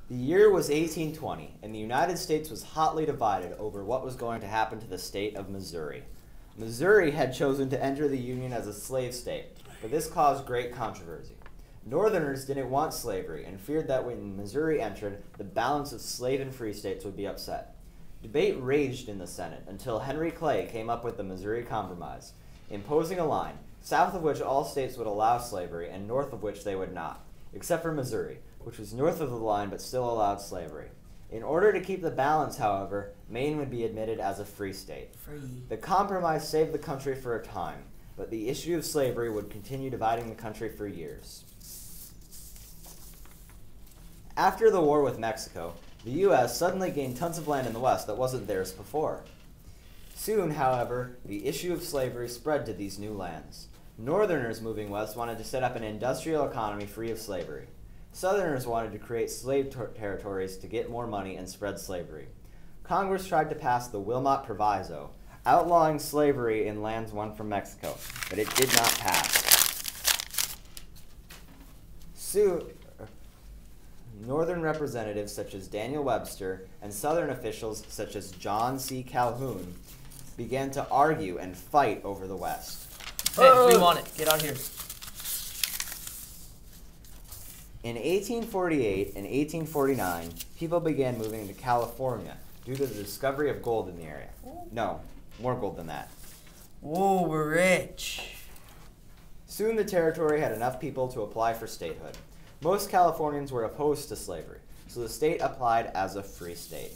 The year was 1820, and the United States was hotly divided over what was going to happen to the state of Missouri. Missouri had chosen to enter the Union as a slave state, but this caused great controversy. Northerners didn't want slavery and feared that when Missouri entered, the balance of slave and free states would be upset. Debate raged in the Senate until Henry Clay came up with the Missouri Compromise, imposing a line, south of which all states would allow slavery and north of which they would not, except for Missouri, which was north of the line but still allowed slavery. In order to keep the balance, however, Maine would be admitted as a free state. The compromise saved the country for a time, but the issue of slavery would continue dividing the country for years. After the war with Mexico, the U.S. suddenly gained tons of land in the West that wasn't theirs before. Soon, however, the issue of slavery spread to these new lands. Northerners moving west wanted to set up an industrial economy free of slavery. Southerners wanted to create slave territories to get more money and spread slavery. Congress tried to pass the Wilmot Proviso, outlawing slavery in lands won from Mexico, but it did not pass. Soon, Northern representatives such as Daniel Webster and Southern officials such as John C. Calhoun began to argue and fight over the West. Hey, we want it. Get out here. In 1848 and 1849, people began moving to California due to the discovery of gold in the area. No, more gold than that. Whoa, we're rich. Soon the territory had enough people to apply for statehood. Most Californians were opposed to slavery, so the state applied as a free state.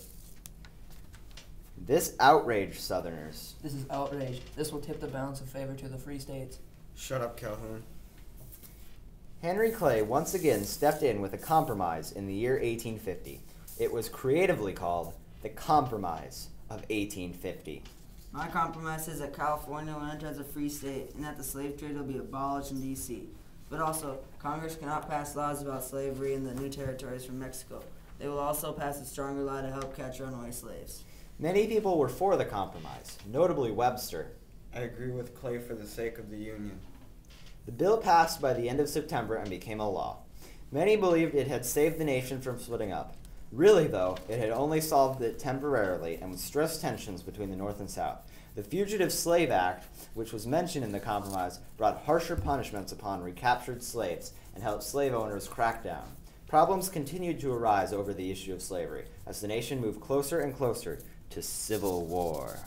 This outraged Southerners. This is outrage. This will tip the balance of favor to the free states. Shut up, Calhoun. Henry Clay once again stepped in with a compromise in the year 1850. It was creatively called the Compromise of 1850. My compromise says that California will enter as a free state and that the slave trade will be abolished in D.C. But also, Congress cannot pass laws about slavery in the new territories from Mexico. They will also pass a stronger law to help catch runaway slaves. Many people were for the compromise, notably Webster. I agree with Clay for the sake of the Union. The bill passed by the end of September and became a law. Many believed it had saved the nation from splitting up. Really, though, it had only solved it temporarily and would stress tensions between the North and South. The Fugitive Slave Act, which was mentioned in the compromise, brought harsher punishments upon recaptured slaves and helped slave owners crack down. Problems continued to arise over the issue of slavery as the nation moved closer and closer to civil war.